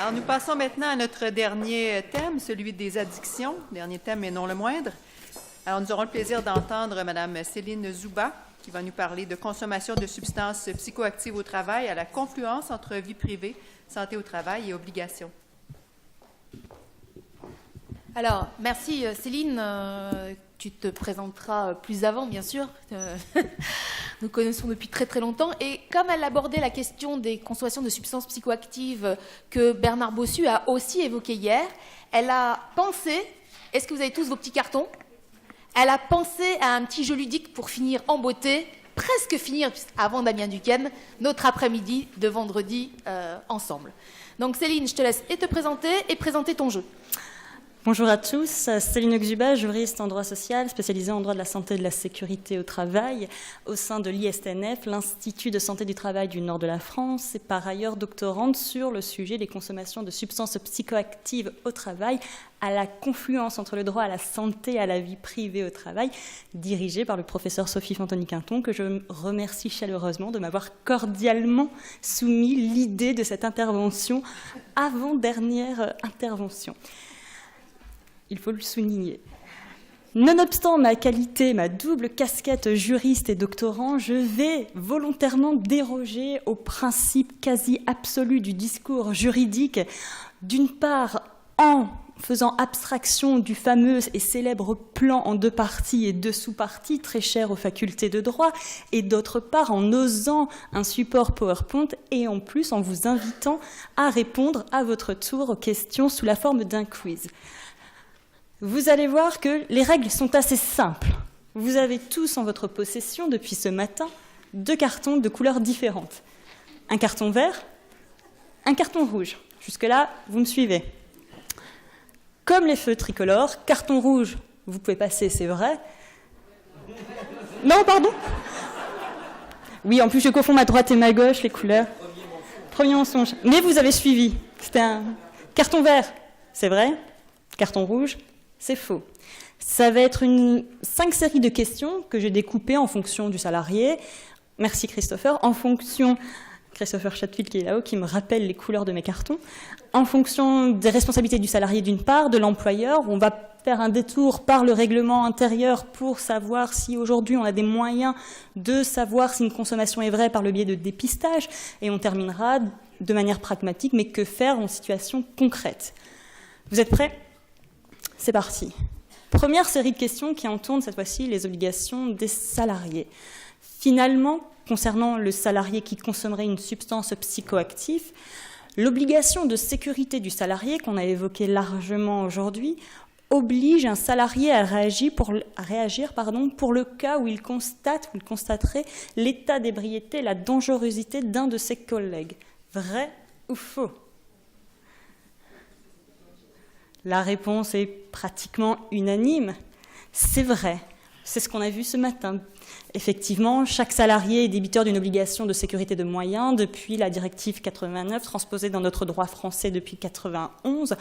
Alors, nous passons maintenant à notre dernier thème, celui des addictions. Dernier thème, mais non le moindre. Alors, nous aurons le plaisir d'entendre Mme Céline Zouba, qui va nous parler de consommation de substances psychoactives au travail, à la confluence entre vie privée, santé au travail et obligations. Alors, merci Céline. Tu te présenteras plus avant, bien sûr. Nous connaissons depuis très très longtemps. Et comme elle abordait la question des consommations de substances psychoactives que Bernard Bossu a aussi évoqué hier, elle a pensé, est-ce que vous avez tous vos petits cartons? Elle a pensé à un petit jeu ludique pour finir en beauté, presque finir avant Damien Duquesne, notre après-midi de vendredi ensemble. Donc Céline, je te laisse et te présenter et présenter ton jeu. Bonjour à tous, Céline Zuba, juriste en droit social, spécialisée en droit de la santé et de la sécurité au travail au sein de l'ISTNF, l'Institut de santé du travail du nord de la France, et par ailleurs doctorante sur le sujet des consommations de substances psychoactives au travail, à la confluence entre le droit à la santé et à la vie privée au travail, dirigée par le professeur Sophie Fantoni-Quinton, que je remercie chaleureusement de m'avoir cordialement soumis l'idée de cette intervention, avant-dernière intervention. Il faut le souligner. Nonobstant ma qualité, ma double casquette juriste et doctorant, je vais volontairement déroger au principe quasi absolu du discours juridique, d'une part en faisant abstraction du fameux et célèbre plan en 2 parties et 2 sous-parties, très cher aux facultés de droit, et d'autre part en osant un support PowerPoint et en plus en vous invitant à répondre à votre tour aux questions sous la forme d'un quiz. Vous allez voir que les règles sont assez simples. Vous avez tous en votre possession, depuis ce matin, 2 cartons de couleurs différentes. Un carton vert, un carton rouge. Jusque-là, vous me suivez. Comme les feux tricolores, carton rouge, vous pouvez passer, c'est vrai. Non, pardon. Oui, en plus, je confonds ma droite et ma gauche, les couleurs. Premier mensonge. Mais vous avez suivi. C'était un carton vert, c'est vrai. Carton rouge, c'est faux. Ça va être 5 séries de questions que j'ai découpées en fonction du salarié. Merci Christopher. En fonction, Christopher Chatfield qui est là-haut, qui me rappelle les couleurs de mes cartons. En fonction des responsabilités du salarié d'une part, de l'employeur, on va faire un détour par le règlement intérieur pour savoir si aujourd'hui on a des moyens de savoir si une consommation est vraie par le biais de dépistage. Et on terminera de manière pragmatique, mais que faire en situation concrète. Vous êtes prêts ? C'est parti. Première série de questions qui entourent cette fois-ci les obligations des salariés. Finalement, concernant le salarié qui consommerait une substance psychoactive, l'obligation de sécurité du salarié, qu'on a évoquée largement aujourd'hui, oblige un salarié à réagir pour le cas où il constaterait l'état d'ébriété, la dangerosité d'un de ses collègues. Vrai ou faux ? La réponse est pratiquement unanime. C'est vrai. C'est ce qu'on a vu ce matin. Effectivement, chaque salarié est débiteur d'une obligation de sécurité de moyens depuis la directive 89, transposée dans notre droit français depuis 91.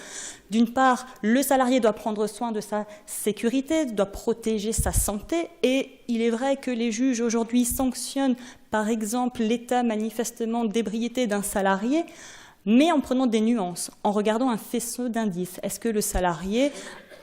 D'une part, le salarié doit prendre soin de sa sécurité, doit protéger sa santé, et il est vrai que les juges aujourd'hui sanctionnent, par exemple, l'état manifestement d'ébriété d'un salarié, mais en prenant des nuances, en regardant un faisceau d'indices. Est-ce que le salarié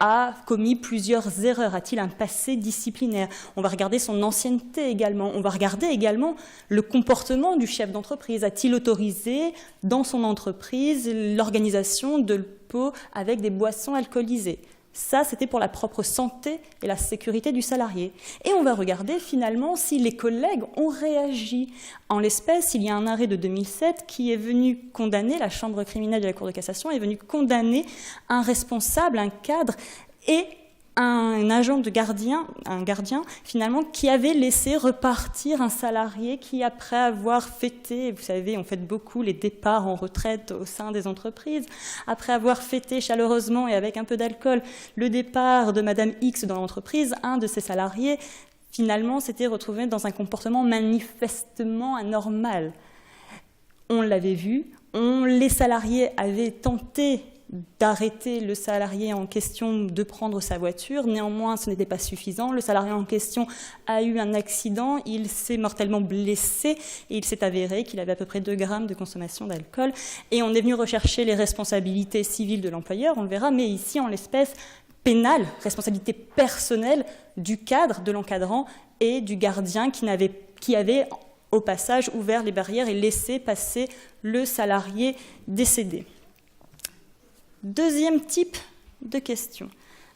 a commis plusieurs erreurs? A-t-il un passé disciplinaire? On va regarder son ancienneté également. On va regarder également le comportement du chef d'entreprise. A-t-il autorisé dans son entreprise l'organisation de pots avec des boissons alcoolisées? Ça, c'était pour la propre santé et la sécurité du salarié. Et on va regarder finalement si les collègues ont réagi. En l'espèce, il y a un arrêt de 2007 qui est venu condamner, la chambre criminelle de la Cour de cassation est venue condamner un responsable, un cadre et un agent de gardien, un gardien finalement, qui avait laissé repartir un salarié qui, après avoir fêté, vous savez, on fête beaucoup les départs en retraite au sein des entreprises, après avoir fêté chaleureusement et avec un peu d'alcool le départ de Madame X dans l'entreprise, un de ses salariés, finalement, s'était retrouvé dans un comportement manifestement anormal. On l'avait vu, les salariés avaient tenté d'arrêter le salarié en question de prendre sa voiture. Néanmoins, ce n'était pas suffisant. Le salarié en question a eu un accident, il s'est mortellement blessé et il s'est avéré qu'il avait à peu près 2 grammes de consommation d'alcool. Et on est venu rechercher les responsabilités civiles de l'employeur, on le verra, mais ici, en l'espèce pénale, responsabilité personnelle du cadre, de l'encadrant et du gardien qui avait au passage ouvert les barrières et laissé passer le salarié décédé. Deuxième type de question.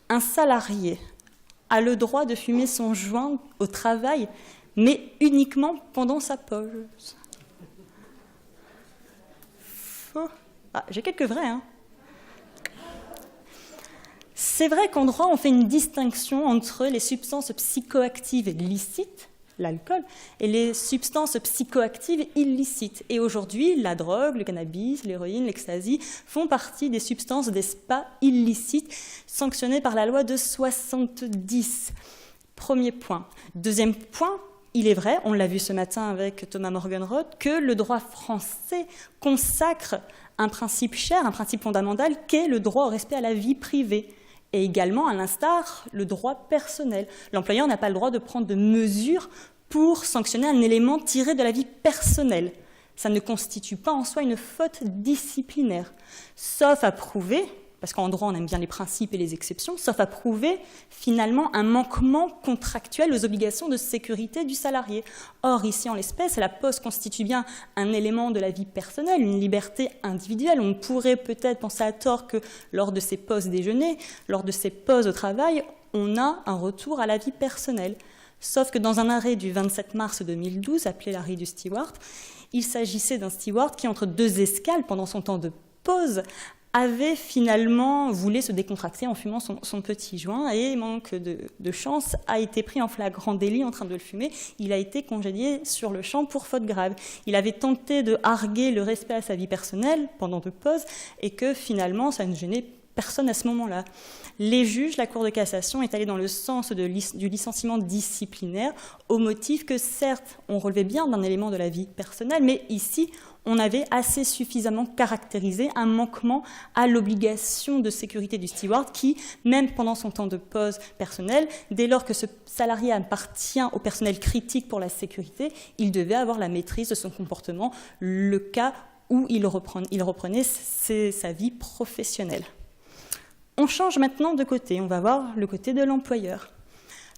Un salarié a le droit de fumer son joint au travail, mais uniquement pendant sa pause. Faux. Ah, j'ai quelques vrais, hein. C'est vrai qu'en droit, on fait une distinction entre les substances psychoactives licites, l'alcool, et les substances psychoactives illicites. Et aujourd'hui, la drogue, le cannabis, l'héroïne, l'ecstasy font partie des substances des SPA illicites sanctionnées par la loi de 70. Premier point. Deuxième point, il est vrai, on l'a vu ce matin avec Thomas Morgenroth, que le droit français consacre un principe cher, un principe fondamental, qu'est le droit au respect à la vie privée. Et également, à l'instar, le droit personnel. L'employeur n'a pas le droit de prendre de mesures pour sanctionner un élément tiré de la vie personnelle. Ça ne constitue pas en soi une faute disciplinaire, sauf à prouver, parce qu'en droit on aime bien les principes et les exceptions, sauf à prouver finalement un manquement contractuel aux obligations de sécurité du salarié. Or, ici en l'espèce, la pause constitue bien un élément de la vie personnelle, une liberté individuelle. On pourrait peut-être penser à tort que lors de ces pauses déjeuner, lors de ces pauses au travail, on a un retour à la vie personnelle. Sauf que dans un arrêt du 27 mars 2012, appelé l'arrêt du steward, il s'agissait d'un steward qui, entre 2 escales, pendant son temps de pause, avait finalement voulu se décontracter en fumant son petit joint et, manque de chance, a été pris en flagrant délit en train de le fumer. Il a été congédié sur le champ pour faute grave. Il avait tenté de arguer le respect à sa vie personnelle pendant 2 pauses et que finalement ça ne gênait personne à ce moment-là. Les juges, la Cour de cassation est allée dans le sens du licenciement disciplinaire au motif que certes on relevait bien d'un élément de la vie personnelle, mais ici on avait assez suffisamment caractérisé un manquement à l'obligation de sécurité du steward qui, même pendant son temps de pause personnel, dès lors que ce salarié appartient au personnel critique pour la sécurité, il devait avoir la maîtrise de son comportement, le cas où il reprenait sa vie professionnelle. On change maintenant de côté, on va voir le côté de l'employeur.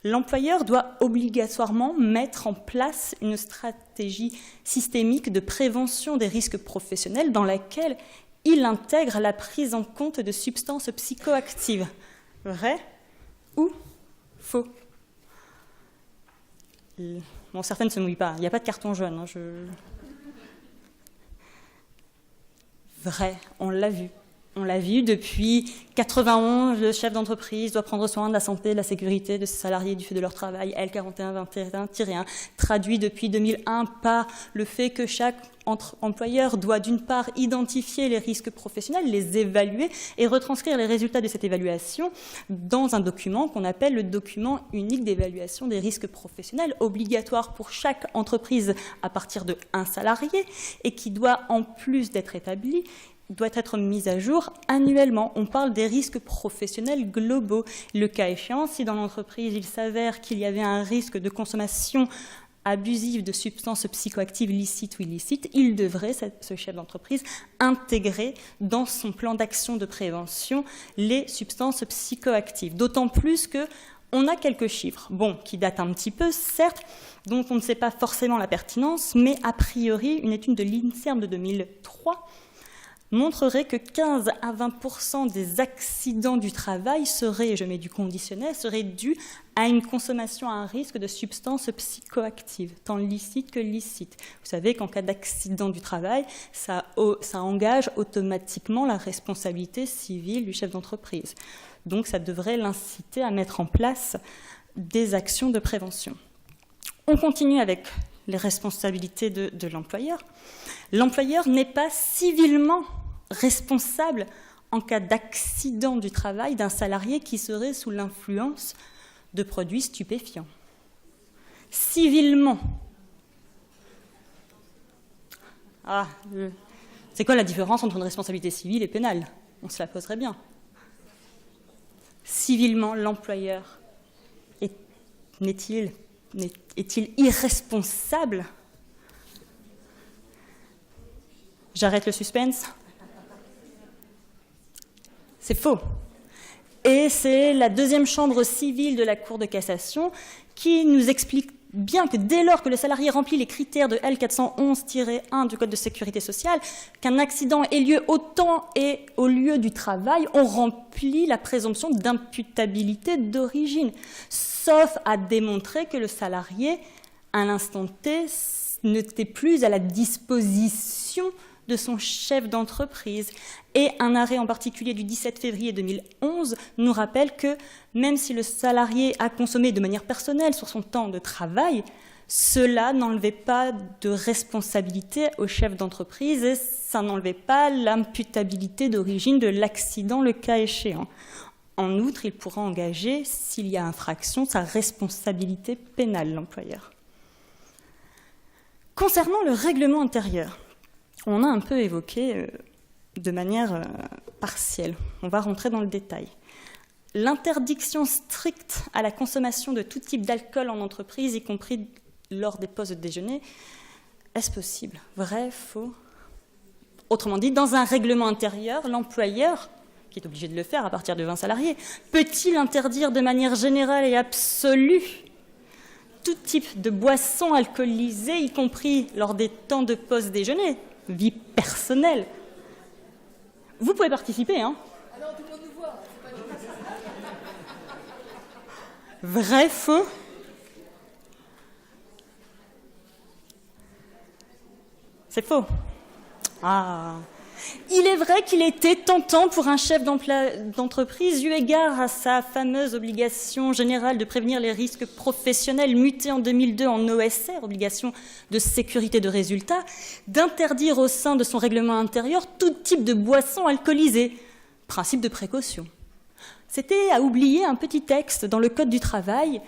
L'employeur doit obligatoirement mettre en place une stratégie systémique de prévention des risques professionnels dans laquelle il intègre la prise en compte de substances psychoactives. Vrai ou faux? Bon, certaines ne se mouillent pas, il n'y a pas de carton jaune. Hein, Vrai, on l'a vu. On l'a vu depuis 91, le chef d'entreprise doit prendre soin de la santé et de la sécurité de ses salariés du fait de leur travail, L4121-1, traduit depuis 2001 par le fait que chaque employeur doit d'une part identifier les risques professionnels, les évaluer et retranscrire les résultats de cette évaluation dans un document qu'on appelle le document unique d'évaluation des risques professionnels, obligatoire pour chaque entreprise à partir de 1 salarié et qui doit, en plus d'être établi, doit être mise à jour annuellement. On parle des risques professionnels globaux. Le cas échéant, si dans l'entreprise il s'avère qu'il y avait un risque de consommation abusive de substances psychoactives licites ou illicites, il devrait, ce chef d'entreprise, intégrer dans son plan d'action de prévention les substances psychoactives. D'autant plus que on a quelques chiffres, qui datent un petit peu, certes, dont on ne sait pas forcément la pertinence, mais a priori, une étude de l'INSERM de 2003 montrerait que 15 à 20% des accidents du travail seraient, je mets du conditionnel, seraient dus à une consommation à un risque de substances psychoactives, tant licites que licites. Vous savez qu'en cas d'accident du travail, ça engage automatiquement la responsabilité civile du chef d'entreprise. Donc ça devrait l'inciter à mettre en place des actions de prévention. On continue avec les responsabilités de l'employeur. L'employeur n'est pas civilement responsable en cas d'accident du travail d'un salarié qui serait sous l'influence de produits stupéfiants. Civilement. C'est quoi la différence entre une responsabilité civile et pénale? On se la poserait bien. Civilement, l'employeur est-il irresponsable? J'arrête le suspense. C'est faux. Et c'est la deuxième chambre civile de la Cour de cassation qui nous explique bien que dès lors que le salarié remplit les critères de L411-1 du Code de sécurité sociale, qu'un accident ait lieu au temps et au lieu du travail, on remplit la présomption d'imputabilité d'origine, sauf à démontrer que le salarié, à l'instant T, n'était plus à la disposition de son chef d'entreprise. Et un arrêt en particulier du 17 février 2011 nous rappelle que même si le salarié a consommé de manière personnelle sur son temps de travail, cela n'enlevait pas de responsabilité au chef d'entreprise et ça n'enlevait pas l'imputabilité d'origine de l'accident le cas échéant. En outre, il pourra engager, s'il y a infraction, sa responsabilité pénale, l'employeur. Concernant le règlement intérieur, on a un peu évoqué de manière partielle. On va rentrer dans le détail. L'interdiction stricte à la consommation de tout type d'alcool en entreprise, y compris lors des pauses de déjeuner, est-ce possible? Vrai, faux? Autrement dit, dans un règlement intérieur, l'employeur, qui est obligé de le faire à partir de 20 salariés, peut-il interdire de manière générale et absolue tout type de boissons alcoolisées, y compris lors des temps de pause déjeuner? Vie personnelle. Vous pouvez participer, hein? Alors, tout le monde nous voit. Vrai, faux? C'est faux. Ah. Il est vrai qu'il était tentant pour un chef d'entreprise, eu égard à sa fameuse obligation générale de prévenir les risques professionnels mutée en 2002 en OSR, obligation de sécurité de résultat, d'interdire au sein de son règlement intérieur tout type de boissons alcoolisées. Principe de précaution. C'était à oublier un petit texte dans le Code du travail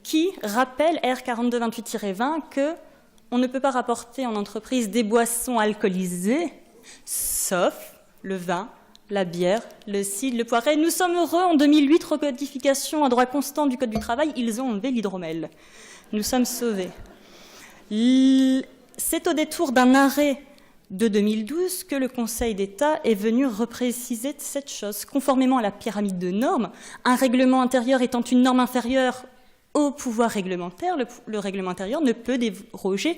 qui rappelle R4228-20 qu'on ne peut pas rapporter en entreprise des boissons alcoolisées sauf le vin, la bière, le cidre, le poiret. Nous sommes heureux, en 2008, recodification à droit constant du Code du travail, ils ont enlevé l'hydromel. Nous sommes sauvés. C'est au détour d'un arrêt de 2012 que le Conseil d'État est venu repréciser cette chose. Conformément à la pyramide de normes, un règlement intérieur étant une norme inférieure au pouvoir réglementaire, le règlement intérieur ne peut déroger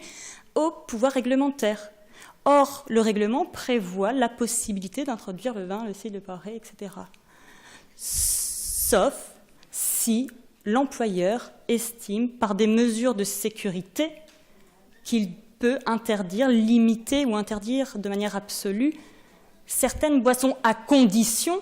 au pouvoir réglementaire. Or, le règlement prévoit la possibilité d'introduire le vin, le cidre, le poiret, etc. Sauf si l'employeur estime, par des mesures de sécurité, qu'il peut interdire, limiter ou interdire de manière absolue certaines boissons à condition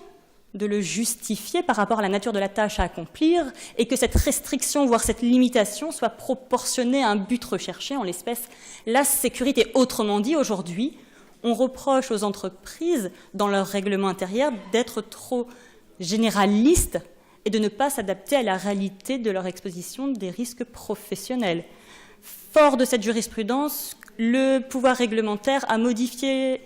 de le justifier par rapport à la nature de la tâche à accomplir et que cette restriction, voire cette limitation, soit proportionnée à un but recherché, en l'espèce la sécurité. Autrement dit, aujourd'hui, on reproche aux entreprises, dans leur règlement intérieur, d'être trop généralistes et de ne pas s'adapter à la réalité de leur exposition des risques professionnels. Fort de cette jurisprudence, le pouvoir réglementaire a modifié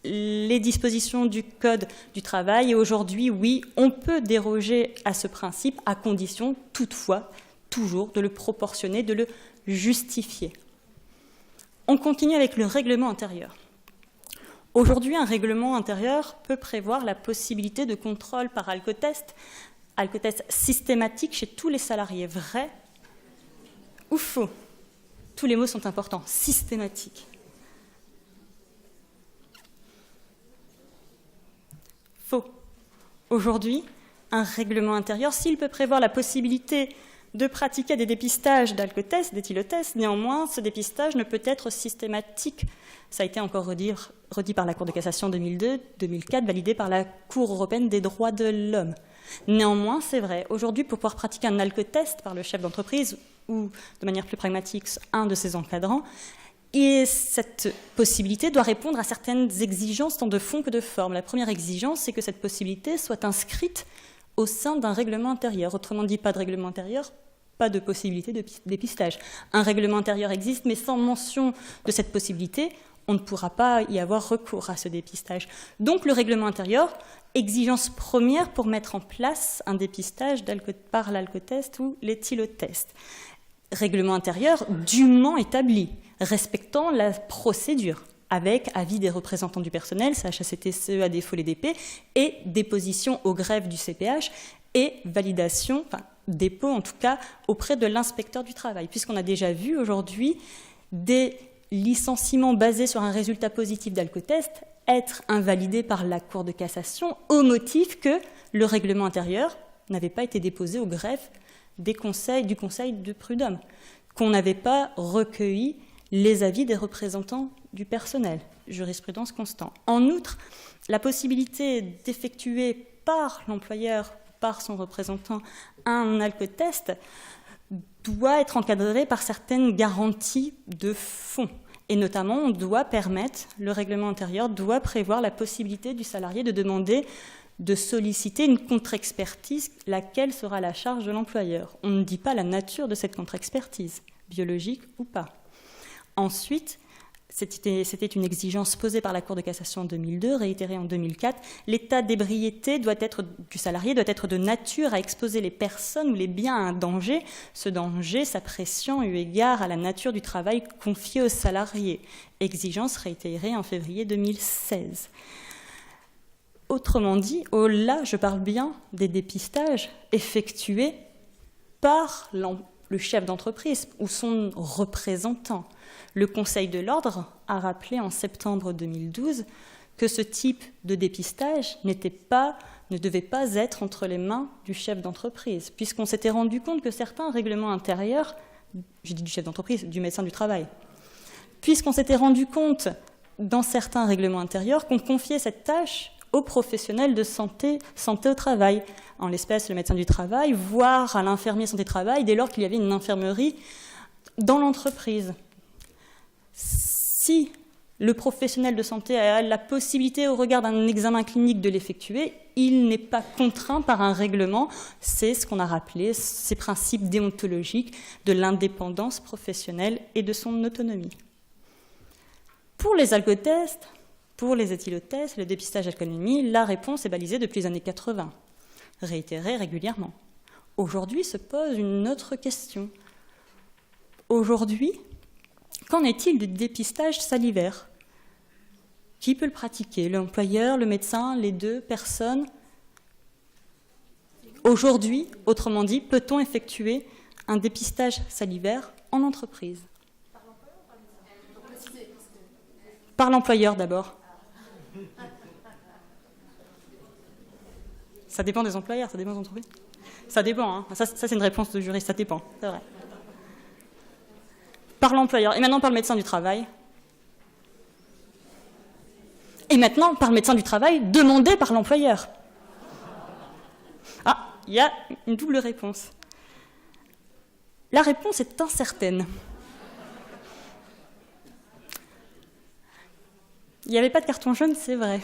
les dispositions du Code du travail et aujourd'hui, oui, on peut déroger à ce principe à condition, toutefois, toujours de le proportionner, de le justifier. On continue avec le règlement intérieur. Aujourd'hui, un règlement intérieur peut prévoir la possibilité de contrôle par alcotest systématique chez tous les salariés. Vrai ou faux? Tous les mots sont importants. Systématique. Faux. Aujourd'hui, un règlement intérieur, s'il peut prévoir la possibilité de pratiquer des dépistages d'alcotests, d'éthylotests, néanmoins, ce dépistage ne peut être systématique. Ça a été encore redit par la Cour de cassation 2002-2004, validé par la Cour européenne des droits de l'homme. Néanmoins, c'est vrai, aujourd'hui, pour pouvoir pratiquer un alcotest par le chef d'entreprise ou, de manière plus pragmatique, un de ses encadrants, et cette possibilité doit répondre à certaines exigences tant de fond que de forme. La première exigence, c'est que cette possibilité soit inscrite au sein d'un règlement intérieur. Autrement dit, pas de règlement intérieur, pas de possibilité de dépistage. Un règlement intérieur existe, mais sans mention de cette possibilité, on ne pourra pas y avoir recours à ce dépistage. Donc le règlement intérieur, exigence première pour mettre en place un dépistage par l'alcotest ou l'éthylotest. Règlement intérieur dûment établi, respectant la procédure, avec avis des représentants du personnel, CHSCT, à défaut les DP, et déposition au greffe du CPH et validation, enfin dépôt en tout cas, auprès de l'inspecteur du travail, puisqu'on a déjà vu aujourd'hui des licenciements basés sur un résultat positif d'alcotest être invalidés par la Cour de cassation au motif que le règlement intérieur n'avait pas été déposé au greffe du Conseil de prud'homme, qu'on n'avait pas recueilli les avis des représentants du personnel, jurisprudence constante. En outre, la possibilité d'effectuer par l'employeur, par son représentant, un alcotest doit être encadrée par certaines garanties de fond. Et notamment, on doit permettre, le règlement intérieur doit prévoir la possibilité du salarié de demander de solliciter une contre-expertise, laquelle sera à la charge de l'employeur. On ne dit pas la nature de cette contre-expertise, biologique ou pas. Ensuite, c'était une exigence posée par la Cour de cassation en 2002, réitérée en 2004. L'état d'ébriété du salarié doit être de nature à exposer les personnes ou les biens à un danger, ce danger s'appréciant eu égard à la nature du travail confié au salarié. Exigence réitérée en février 2016. Autrement dit, là, je parle bien des dépistages effectués par le chef d'entreprise ou son représentant. Le Conseil de l'Ordre a rappelé en septembre 2012 que ce type de dépistage ne devait pas être entre les mains du chef d'entreprise, puisqu'on s'était rendu compte que certains règlements intérieurs, j'ai dit du chef d'entreprise, du médecin du travail, puisqu'on s'était rendu compte dans certains règlements intérieurs qu'on confiait cette tâche aux professionnels de santé au travail, en l'espèce le médecin du travail, voire à l'infirmier santé-travail, dès lors qu'il y avait une infirmerie dans l'entreprise. Si le professionnel de santé a la possibilité, au regard d'un examen clinique, de l'effectuer, il n'est pas contraint par un règlement. C'est ce qu'on a rappelé, ces principes déontologiques de l'indépendance professionnelle et de son autonomie. Pour les alcotests, pour les éthylotests, le dépistage alcoolémie, la réponse est balisée depuis les années 80, réitérée régulièrement. Aujourd'hui se pose une autre question. Aujourd'hui, qu'en est-il du dépistage salivaire ? Qui peut le pratiquer ? L'employeur, le médecin, les deux personnes ? Aujourd'hui, autrement dit, peut-on effectuer un dépistage salivaire en entreprise ? Par l'employeur d'abord. Ça dépend des employeurs, ça dépend des entreprises. Ça dépend, hein. Ça c'est une réponse de juriste, ça dépend, c'est vrai. Par l'employeur, et maintenant par le médecin du travail. Et maintenant par le médecin du travail, demandé par l'employeur. Ah, il y a une double réponse. La réponse est incertaine. Il n'y avait pas de carton jaune, c'est vrai.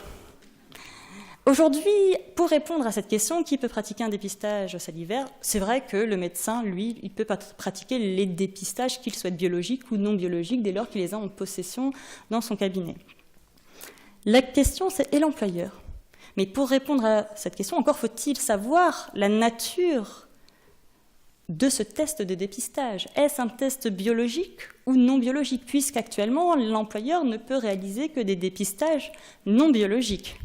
Aujourd'hui, pour répondre à cette question, qui peut pratiquer un dépistage salivaire ? C'est vrai que le médecin, lui, il peut pratiquer les dépistages qu'il souhaite, biologiques ou non biologiques, dès lors qu'il les a en possession dans son cabinet. La question, c'est et l'employeur ? Mais pour répondre à cette question, encore faut-il savoir la nature de ce test de dépistage. Est-ce un test biologique ou non biologique ? Puisqu'actuellement, l'employeur ne peut réaliser que des dépistages non biologiques.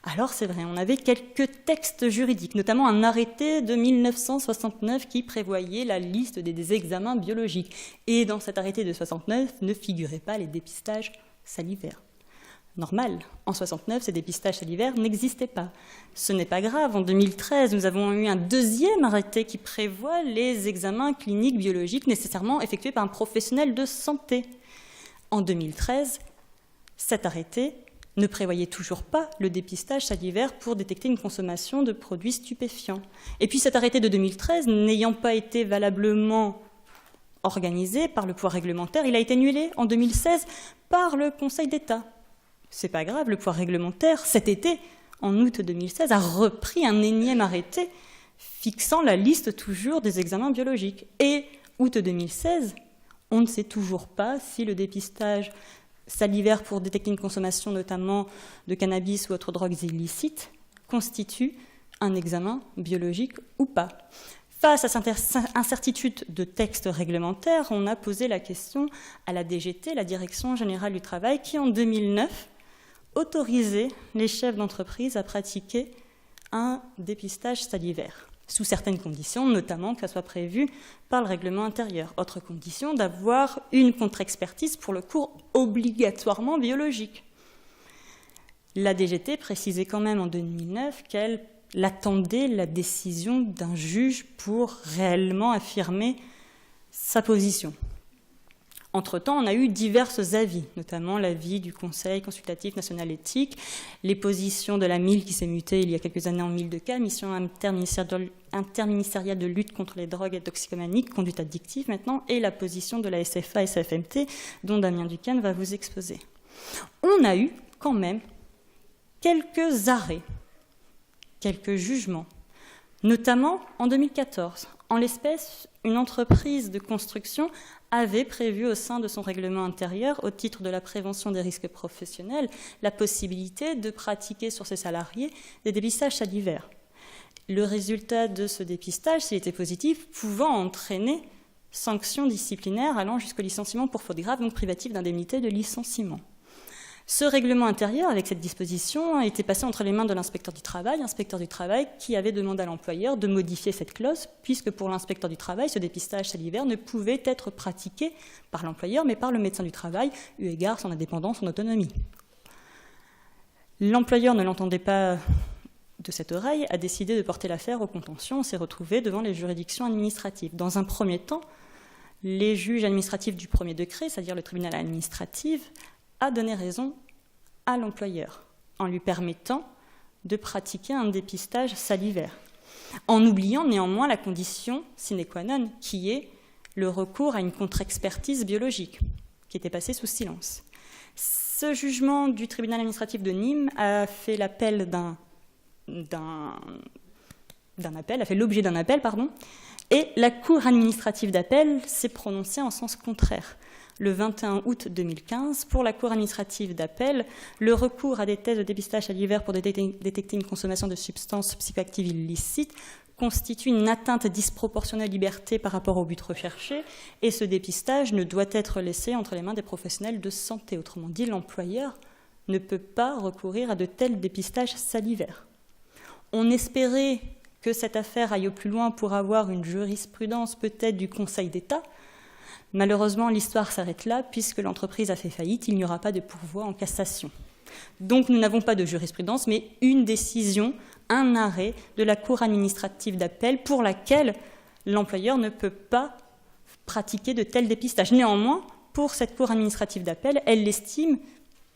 Alors c'est vrai, on avait quelques textes juridiques, notamment un arrêté de 1969 qui prévoyait la liste des examens biologiques. Et dans cet arrêté de 1969 ne figuraient pas les dépistages salivaires. Normal, en 1969, ces dépistages salivaires n'existaient pas. Ce n'est pas grave, en 2013, nous avons eu un deuxième arrêté qui prévoit les examens cliniques biologiques nécessairement effectués par un professionnel de santé. En 2013, cet arrêté ne prévoyait toujours pas le dépistage salivaire pour détecter une consommation de produits stupéfiants. Et puis cet arrêté de 2013, n'ayant pas été valablement organisé par le pouvoir réglementaire, il a été annulé en 2016 par le Conseil d'État. C'est pas grave, le pouvoir réglementaire, cet été, en août 2016, a repris un énième arrêté fixant la liste toujours des examens biologiques. Et août 2016, on ne sait toujours pas si le dépistage salivaire pour détecter une consommation notamment de cannabis ou autres drogues illicites constitue un examen biologique ou pas. Face à cette incertitude de texte réglementaire, on a posé la question à la DGT, la Direction générale du travail, qui en 2009 autorisait les chefs d'entreprise à pratiquer un dépistage salivaire, sous certaines conditions, notamment qu'elle soit prévue par le règlement intérieur. Autre condition, d'avoir une contre-expertise pour le cours obligatoirement biologique. La DGT précisait quand même en 2009 qu'elle attendait la décision d'un juge pour réellement affirmer sa position. Entre-temps, on a eu divers avis, notamment l'avis du Conseil consultatif national éthique, les positions de la MIL qui s'est mutée il y a quelques années en MIL2K, mission interministérielle de lutte contre les drogues et toxicomaniques, conduite addictive maintenant, et la position de la SFA et SFMT, dont Damien Duquesne va vous exposer. On a eu quand même quelques arrêts, quelques jugements, notamment en 2014. En l'espèce, une entreprise de construction avait prévu au sein de son règlement intérieur, au titre de la prévention des risques professionnels, la possibilité de pratiquer sur ses salariés des dépistages salivaires. Le résultat de ce dépistage, s'il était positif, pouvant entraîner sanctions disciplinaires allant jusqu'au licenciement pour faute grave, donc privative d'indemnité de licenciement. Ce règlement intérieur, avec cette disposition, a été passé entre les mains de l'inspecteur du travail qui avait demandé à l'employeur de modifier cette clause, puisque pour l'inspecteur du travail, ce dépistage salivaire ne pouvait être pratiqué par l'employeur, mais par le médecin du travail, eu égard son indépendance, son autonomie. L'employeur ne l'entendait pas de cette oreille, a décidé de porter l'affaire au contentieux. On s'est retrouvé devant les juridictions administratives. Dans un premier temps, les juges administratifs du premier degré, c'est-à-dire le tribunal administratif, a donné raison à l'employeur en lui permettant de pratiquer un dépistage salivaire, en oubliant néanmoins la condition sine qua non qui est le recours à une contre-expertise biologique qui était passée sous silence. Ce jugement du tribunal administratif de Nîmes a fait l'appel a fait l'objet d'un appel, et la Cour administrative d'appel s'est prononcée en sens contraire. Le 21 août 2015, pour la Cour administrative d'appel, le recours à des tests de dépistage salivaire pour détecter une consommation de substances psychoactives illicites constitue une atteinte disproportionnelle à la liberté par rapport au but recherché, et ce dépistage ne doit être laissé entre les mains des professionnels de santé. Autrement dit, l'employeur ne peut pas recourir à de tels dépistages salivaires. On espérait que cette affaire aille au plus loin pour avoir une jurisprudence peut-être du Conseil d'État. Malheureusement, l'histoire s'arrête là, puisque l'entreprise a fait faillite, il n'y aura pas de pourvoi en cassation. Donc nous n'avons pas de jurisprudence, mais une décision, un arrêt de la Cour administrative d'appel pour laquelle l'employeur ne peut pas pratiquer de tels dépistages. Néanmoins, pour cette Cour administrative d'appel, elle estime,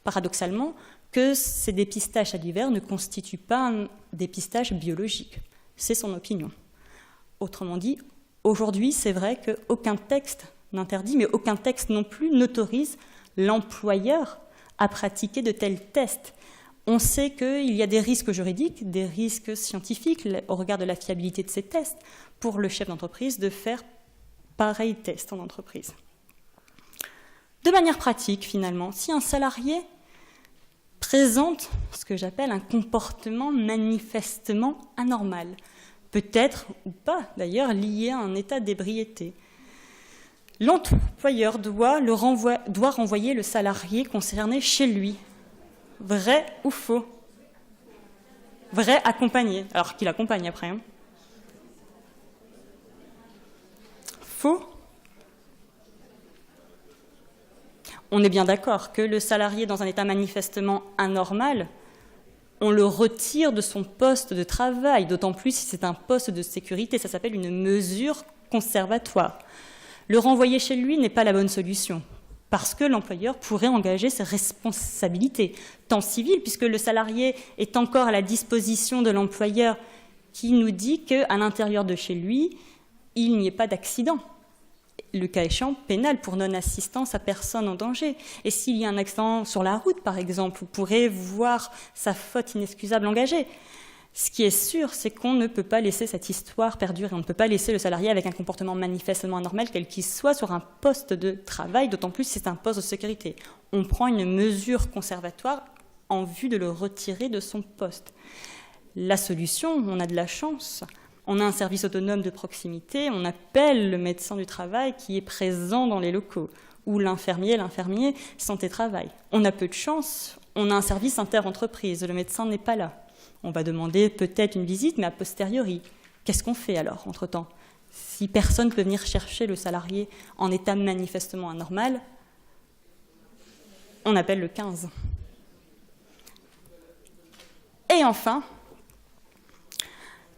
paradoxalement, que ces dépistages salivaires ne constituent pas un dépistage biologique. C'est son opinion. Autrement dit, aujourd'hui, c'est vrai qu'aucun texte n'interdit, mais aucun texte non plus n'autorise l'employeur à pratiquer de tels tests. On sait qu'il y a des risques juridiques, des risques scientifiques au regard de la fiabilité de ces tests pour le chef d'entreprise de faire pareil test en entreprise. De manière pratique, finalement, si un salarié présente ce que j'appelle un comportement manifestement anormal, peut-être ou pas d'ailleurs lié à un état d'ébriété, l'employeur doit renvoyer le salarié concerné chez lui. Vrai ou faux? Vrai accompagné, alors qu'il accompagne après. Faux? On est bien d'accord que le salarié dans un état manifestement anormal, on le retire de son poste de travail, d'autant plus si c'est un poste de sécurité, ça s'appelle une mesure conservatoire. Le renvoyer chez lui n'est pas la bonne solution, parce que l'employeur pourrait engager ses responsabilités, tant civiles, puisque le salarié est encore à la disposition de l'employeur qui nous dit qu'à l'intérieur de chez lui, il n'y ait pas d'accident. Le cas échéant, pénal pour non-assistance à personne en danger. Et s'il y a un accident sur la route, par exemple, vous pourrez voir sa faute inexcusable engagée. Ce qui est sûr, c'est qu'on ne peut pas laisser cette histoire perdurer. On ne peut pas laisser le salarié avec un comportement manifestement anormal, quel qu'il soit, sur un poste de travail, d'autant plus si c'est un poste de sécurité. On prend une mesure conservatoire en vue de le retirer de son poste. La solution, on a de la chance. On a un service autonome de proximité, on appelle le médecin du travail qui est présent dans les locaux, ou l'infirmier santé-travail. On a peu de chance, on a un service inter-entreprise, le médecin n'est pas là. On va demander peut-être une visite, mais a posteriori. Qu'est-ce qu'on fait alors, entre-temps? Si personne ne peut venir chercher le salarié en état manifestement anormal, on appelle le 15. Et enfin,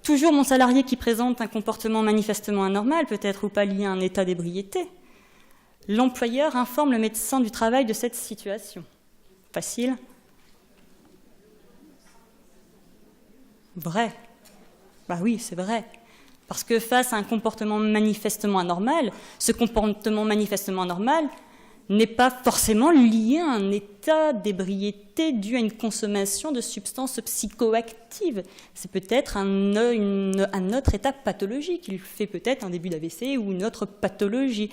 toujours mon salarié qui présente un comportement manifestement anormal, peut-être ou pas lié à un état d'ébriété, l'employeur informe le médecin du travail de cette situation. Facile? Vrai. Bah oui, c'est vrai. Parce que face à un comportement manifestement anormal, ce comportement manifestement anormal n'est pas forcément lié à un état d'ébriété dû à une consommation de substances psychoactives. C'est peut-être un autre état pathologique. Il fait peut-être un début d'AVC ou une autre pathologie.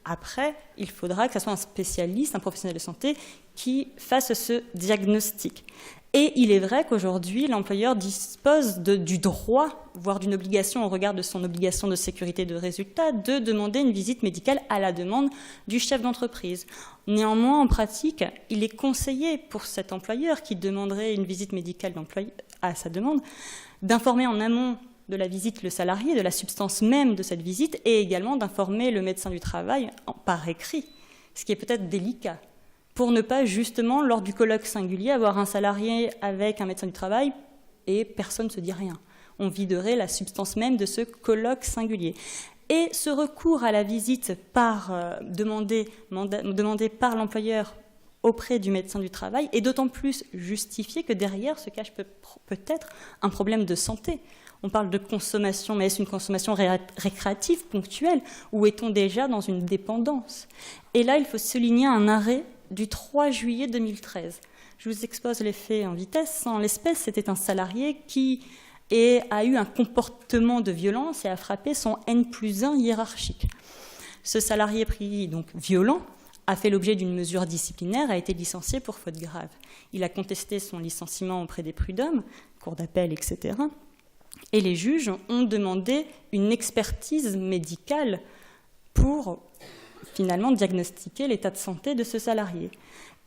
Après, il faudra que ce soit un spécialiste, un professionnel de santé qui fasse ce diagnostic. Et il est vrai qu'aujourd'hui, l'employeur dispose du droit, voire d'une obligation au regard de son obligation de sécurité de résultat, de demander une visite médicale à la demande du chef d'entreprise. Néanmoins, en pratique, il est conseillé pour cet employeur qui demanderait une visite médicale à sa demande, d'informer en amont de la visite le salarié de la substance même de cette visite et également d'informer le médecin du travail par écrit, ce qui est peut-être délicat, pour ne pas justement, lors du colloque singulier, avoir un salarié avec un médecin du travail et personne ne se dit rien. On viderait la substance même de ce colloque singulier. Et ce recours à la visite demandé par l'employeur auprès du médecin du travail est d'autant plus justifié que derrière se cache peut-être un problème de santé. On parle de consommation, mais est-ce une consommation récréative, ponctuelle, ou est-on déjà dans une dépendance? Et là, il faut souligner un arrêt du 3 juillet 2013. Je vous expose les faits en vitesse. En l'espèce, c'était un salarié qui a eu un comportement de violence et a frappé son N+1 hiérarchique. Ce salarié pris donc violent a fait l'objet d'une mesure disciplinaire, a été licencié pour faute grave. Il a contesté son licenciement auprès des prud'hommes, cour d'appel, etc. Et les juges ont demandé une expertise médicale pour finalement diagnostiquer l'état de santé de ce salarié.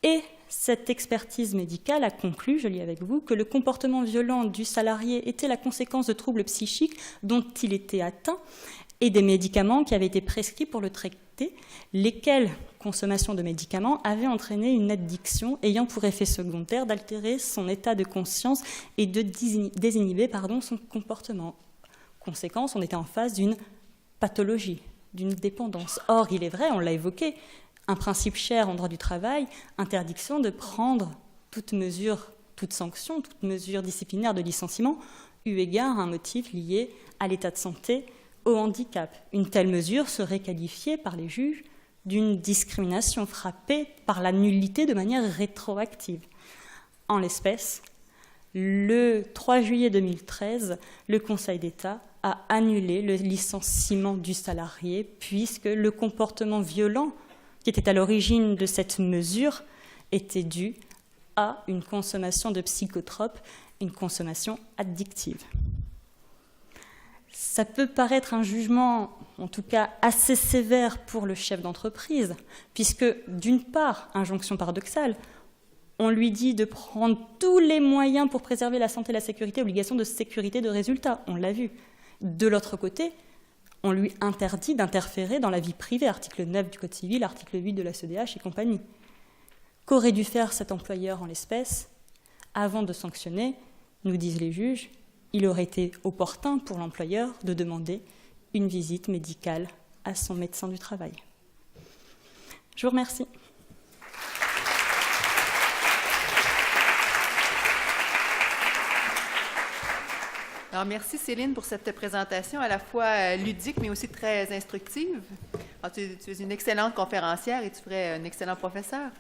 Et cette expertise médicale a conclu, je lis avec vous, que le comportement violent du salarié était la conséquence de troubles psychiques dont il était atteint et des médicaments qui avaient été prescrits pour le traiter, lesquels, consommation de médicaments, avaient entraîné une addiction ayant pour effet secondaire d'altérer son état de conscience et de désinhiber son comportement. Conséquence, on était en face d'une pathologie, d'une dépendance. Or, il est vrai, on l'a évoqué, un principe cher en droit du travail, interdiction de prendre toute mesure, toute sanction, toute mesure disciplinaire de licenciement, eu égard à un motif lié à l'état de santé, au handicap. Une telle mesure serait qualifiée par les juges d'une discrimination frappée par la nullité de manière rétroactive. En l'espèce, le 3 juillet 2013, le Conseil d'État a annulé le licenciement du salarié puisque le comportement violent qui était à l'origine de cette mesure était dû à une consommation de psychotropes, une consommation addictive. Ça peut paraître un jugement, en tout cas assez sévère pour le chef d'entreprise, puisque d'une part, injonction paradoxale, on lui dit de prendre tous les moyens pour préserver la santé et la sécurité, obligation de sécurité de résultat, on l'a vu. De l'autre côté, on lui interdit d'interférer dans la vie privée, article 9 du Code civil, article 8 de la CEDH et compagnie. Qu'aurait dû faire cet employeur en l'espèce? Avant de sanctionner, nous disent les juges, il aurait été opportun pour l'employeur de demander une visite médicale à son médecin du travail. Je vous remercie. Alors, merci Céline pour cette présentation à la fois ludique mais aussi très instructive. Alors, tu es une excellente conférencière et tu ferais un excellent professeur.